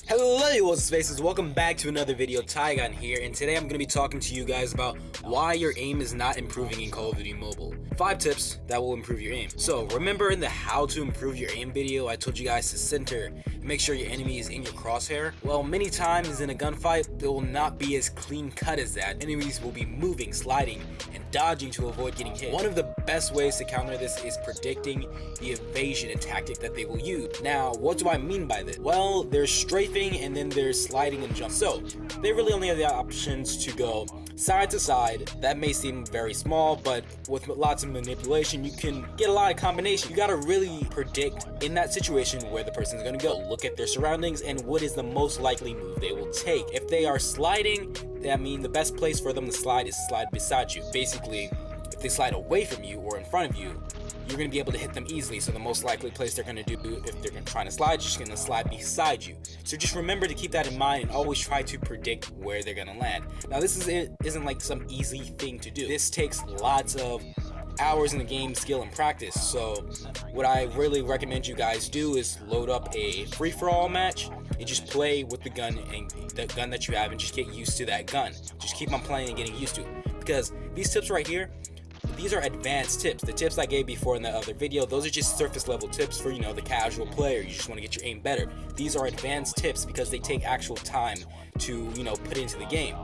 Hello, what's faces? Welcome back to another video. Tigon here, and today I'm going to be talking to you guys about why your aim is not improving in Call of Duty Mobile. 5 tips that will improve your aim. So remember in the how to improve your aim video, I told you guys to center and make sure your enemy is in your crosshair. Well, many times in a gunfight, it will not be as clean cut as that. Enemies will be moving, sliding, and dodging to avoid getting hit. One of the best ways to counter this is predicting the evasion tactic that they will use. Now, what do I mean by this? Well, there's strafing and then there's sliding and jump. So they really only have the options to go side to side. That may seem very small, but with lots of manipulation, you can get a lot of combination. You gotta really predict in that situation where the person's gonna go. Look at their surroundings and what is the most likely move they will take. If they are sliding, that means the best place for them to slide is slide beside you. Basically, if they slide away from you or in front of you, you're going to be able to hit them easily. So the most likely place they're going to do if they're trying to slide, just going to slide beside you. So just remember to keep that in mind and always try to predict where they're going to land. Now this isn't like some easy thing to do. This takes lots of hours in the game, skill, and practice. So what I really recommend you guys do is load up a free-for-all match and just play with the gun and the gun that you have and just get used to that gun. Just keep on playing and getting used to it. Because these tips right here, these are advanced tips. The tips I gave before in the other video, those are just surface level tips for, the casual player. You just want to get your aim better. These are advanced tips because they take actual time to, put into the game.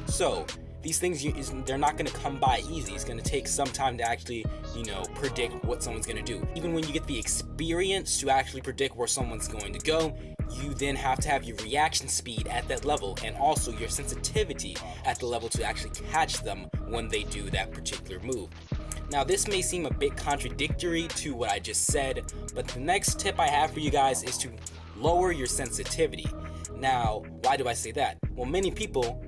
So these things, they're not going to come by easy. It's going to take some time to actually, predict what someone's going to do. Even when you get the experience to actually predict where someone's going to go, you then have to have your reaction speed at that level and also your sensitivity at the level to actually catch them when they do that particular move. Now this may seem a bit contradictory to what I just said, but the next tip I have for you guys is to lower your sensitivity. Now, why do I say that? Well, many people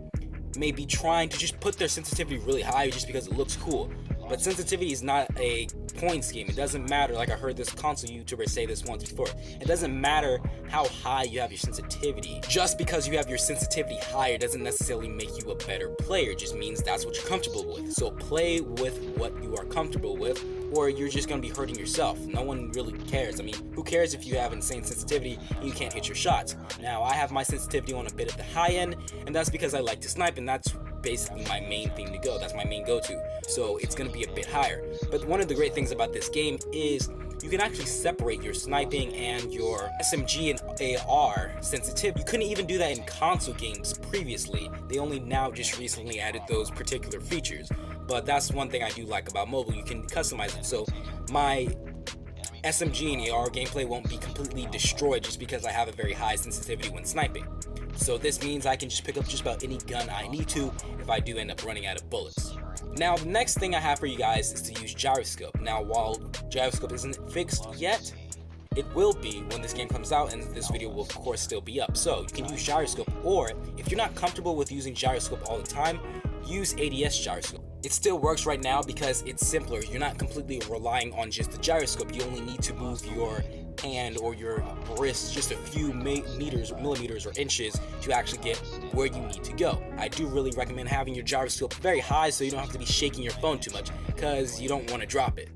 may be trying to just put their sensitivity really high just because it looks cool. But sensitivity is not a points game. It doesn't matter, like I heard this console YouTuber say this once before, it doesn't matter how high you have your sensitivity. Just because you have your sensitivity higher doesn't necessarily make you a better player. It just means that's what you're comfortable with. So play with what you are comfortable with, or you're just going to be hurting yourself. No one really cares. I mean, who cares if you have insane sensitivity and you can't hit your shots? Now, I have my sensitivity on a bit at the high end, and that's because I like to snipe, and that's basically my main thing to go. That's my main go-to. So it's going to be a bit higher. But one of the great things about this game is you can actually separate your sniping and your SMG and AR sensitivity. You couldn't even do that in console games previously. They only now just recently added those particular features. But that's one thing I do like about mobile. You can customize it. So my SMG and AR gameplay won't be completely destroyed just because I have a very high sensitivity when sniping. So this means I can just pick up just about any gun I need to if I do end up running out of bullets. Now the next thing I have for you guys is to use Gyroscope. Now while Gyroscope isn't fixed yet, it will be when this game comes out, and this video will of course still be up. So you can use Gyroscope, or if you're not comfortable with using Gyroscope all the time, use ADS Gyroscope. It still works right now because it's simpler. You're not completely relying on just the gyroscope. You only need to move your hand or your wrist just a few millimeters or inches to actually get where you need to go. I do really recommend having your gyroscope very high so you don't have to be shaking your phone too much because you don't want to drop it.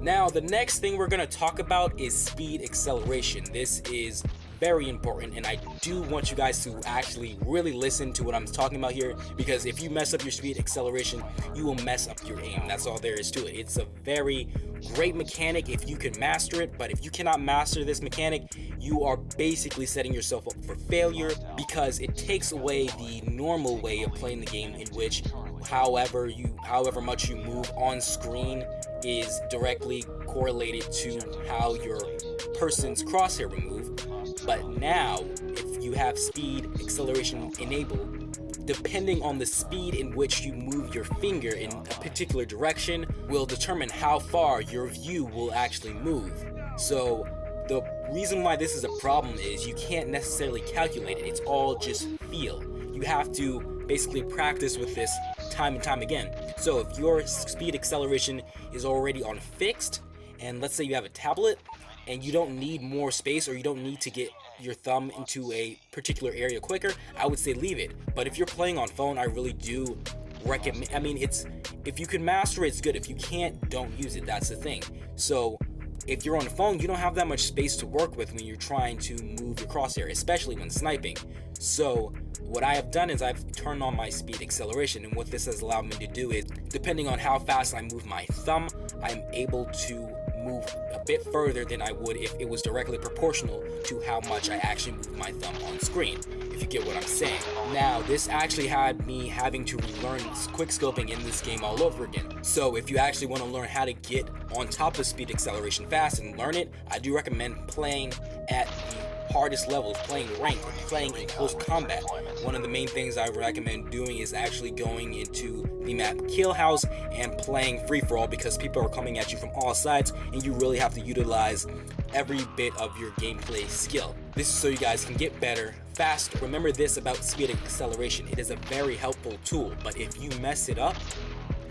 Now the next thing we're going to talk about is speed acceleration. This is very important, and I do want you guys to actually really listen to what I'm talking about here, because if you mess up your speed acceleration, you will mess up your aim. That's all there is to it. It's a very great mechanic if you can master it, but if you cannot master this mechanic, you are basically setting yourself up for failure, because it takes away the normal way of playing the game, in which however much you move on screen is directly correlated to how your person's crosshair will move. But now, if you have speed acceleration enabled, depending on the speed in which you move your finger in a particular direction will determine how far your view will actually move. So the reason why this is a problem is you can't necessarily calculate it. It's all just feel. You have to basically practice with this time and time again. So if your speed acceleration is already on fixed, and let's say you have a tablet and you don't need more space, or you don't need to get your thumb into a particular area quicker, I would say leave it. But if you're playing on phone, I really do recommend, if you can master it, it's good. If you can't, don't use it. That's the thing. So if you're on the phone, you don't have that much space to work with when you're trying to move your crosshair, especially when sniping. So what I have done is I've turned on my speed acceleration, and what this has allowed me to do is, depending on how fast I move my thumb, I'm able to move a bit further than I would if it was directly proportional to how much I actually move my thumb on screen, if you get what I'm saying. Now, this actually had me having to relearn quickscoping in this game all over again. So if you actually want to learn how to get on top of speed acceleration fast and learn it, I do recommend playing at the hardest levels, playing ranked, playing in close combat. One of the main things I recommend doing is actually going into the map Kill House and playing free-for-all, because people are coming at you from all sides and you really have to utilize every bit of your gameplay skill. This is so you guys can get better fast. Remember this about speed acceleration: it is a very helpful tool, but if you mess it up,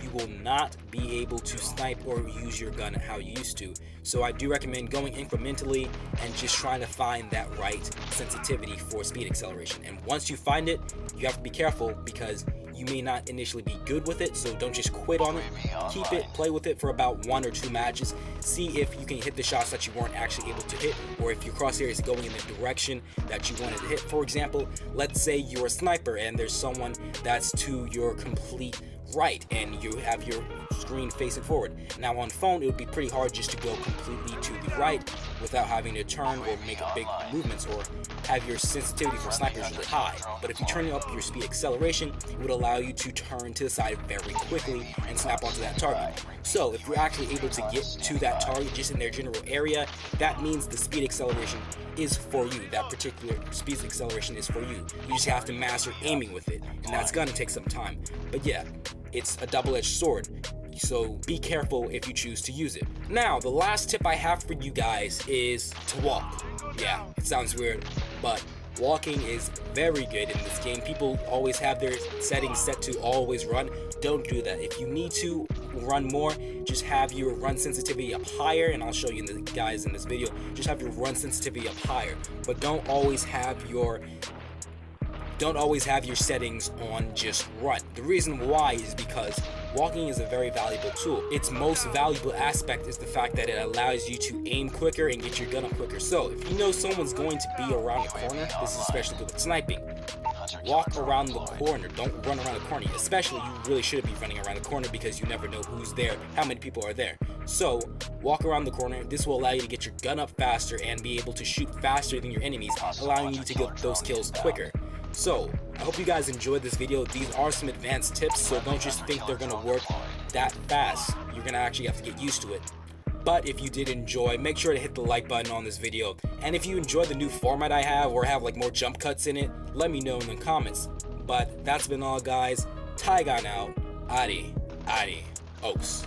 you will not be able to snipe or use your gun how you used to. So I do recommend going incrementally and just trying to find that right sensitivity for speed acceleration. And once you find it, you have to be careful, because you may not initially be good with it, so don't just quit on it. Keep it, play with it for about 1 or 2 matches, see if you can hit the shots that you weren't actually able to hit, or if your crosshair is going in the direction that you wanted to hit. For example, let's say you're a sniper and there's someone that's to your complete right and you have your screen facing forward. Now on phone, it would be pretty hard just to go completely to the right without having to turn or make big movements or have your sensitivity for snipers really high. But if you turn up your speed acceleration, it would allow you to turn to the side very quickly and snap onto that target. So if you're actually able to get to that target just in their general area, that means the speed acceleration is for you. That particular speed acceleration is for you. You just have to master aiming with it, and that's gonna take some time. But yeah, it's a double-edged sword, so be careful if you choose to use it. Now, the last tip I have for you guys is to walk. Yeah, it sounds weird, but walking is very good in this game. People always have their settings set to always run. Don't do that. If you need to run more, just have your run sensitivity up higher, and I'll show you guys in this video. Just have your run sensitivity up higher, but don't always have your settings on just run. The reason why is because walking is a very valuable tool. Its most valuable aspect is the fact that it allows you to aim quicker and get your gun up quicker. So if you know someone's going to be around the corner, this is especially good with sniping. Walk around the corner, don't run around the corner. Especially, you really shouldn't be running around the corner, because you never know who's there, how many people are there. So walk around the corner. This will allow you to get your gun up faster and be able to shoot faster than your enemies, allowing you to get those kills quicker. So I hope you guys enjoyed this video. These are some advanced tips, so don't just think they're gonna work that fast. You're gonna actually have to get used to it. But if you did enjoy, make sure to hit the like button on this video. And if you enjoy the new format I have, or have like more jump cuts in it, let me know in the comments. But that's been all, guys. Tigon out. Adi. Oaks.